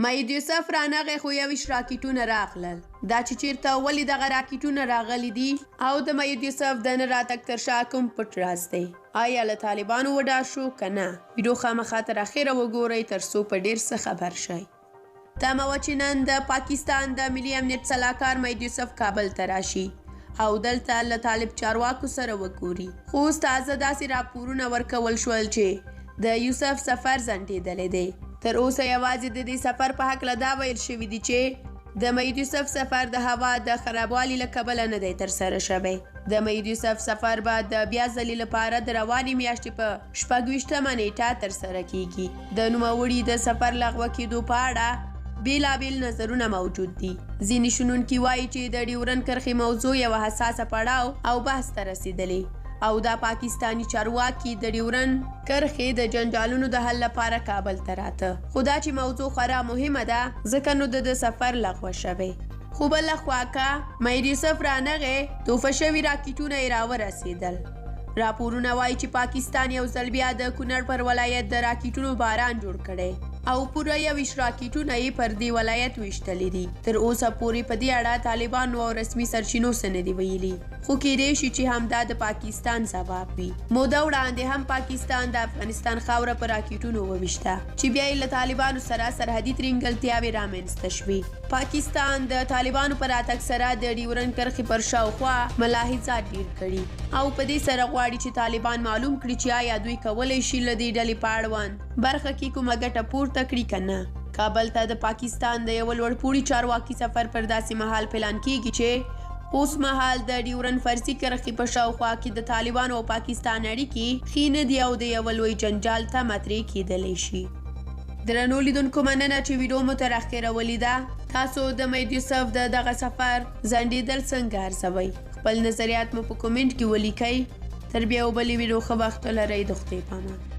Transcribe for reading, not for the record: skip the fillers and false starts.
مید یوسف رانغی خو 21 راکټونه راغلل. دا چې چیرته ولې دغه راکټونه راغلي دي او د مید یوسف د نه راتګ تر شا کوم پټ راز دی؟ آیا له طالبانو وډار شو که نه؟ ویډیو خامخا تر اخره وګورئ تر څو په ډیر څه خبر شئ. تمه وه چې نن د پاکستان د ملي امنیت سلاکار مید یوسف کابل ته راشي او دلته له طالب چارواکو سره وګوري، خو اوس تازه داسې راپورونه ورکول شول چې د یوسف سفر ځنډېدلی دی. تر اوسه یوازې د دې سفر په هکله دا ویل شوي دي چې د مید یوسف سفر د هوا د خرابوالي له کبله نه دی ترسره شوی. د مید یوسف سفر به د بیا ځلې لپاره د روانې میاشتې په 26مه نیټه ترسره کیږي. د نوموړي د سفر لغوه کېدو په اړه بیلابیل نظرونه موجود دي. ځینې شنونکي وایي چې د ډیورنډ کرښې موضوع یوه حساسه پړاو او بحث ته رسېدلی او دا پاکستانی چارواکي د ډیورنډ کرښې د جنجالونو د حل لپاره کابل ته راته. خو دا چې موضوع خورا مهمه ده ځکه نو د سفر لغوه شوی. خو بله خوا که مید یوسف رانغی توفه شوي راکټونه یې راورسېدل. راپورونه وایي چې پاکستان یو ځل بیا د کونړ پر ولایت د راکټونو باران جوړ کړی او پوره 21 راکټونه یې پر دې ولایت ویشتلي دي. تر اوسه پورې په دې اړه طالبانو او رسمي سرچینو څه نه دي ویلي، خو کیدای شي چې همدا د پاکستان ځواب وي. موده وړاندې هم پاکستان د افغانستان خاوره په راکټونو وویشته چې بیا یې له طالبانو سره سرحدي ترینګلتیاوې رامنځته شوې. پاکستان د طالبانو په راتګ سره د ډیورنډ کرښې پر شاوخوا ملاحظات ډیر کړي او په دې سره غواړي چې طالبان معلوم کړي چې آیا دوی کولی شي له دې ډلې په اړوند برخه کې کومه ګټه پورته کړي که نه. کابل ته د پاکستان د یوه لوړپوړي چارواکي سفر پر داسې مهال پلان کیږي چې اوس مهال د ډیورنډ فرضي کرښې په شاوخوا کې د طالبانو او پاکستان اړیکې ښې نه دي او د یوه لوی جنجال ته مترې کیدلی شي. درنو لیدونکو مننه چې ویډیو مو تر اخره ولیده. تاسو د مید یوسف د دغه سفر ځنډېدل څنګه ارزوئ؟ خپل نظریات مو په کومنټ کې ولیکئ. تر بیا یو بلې ویډیو ښه وخت ولرئ. د خدای په امان.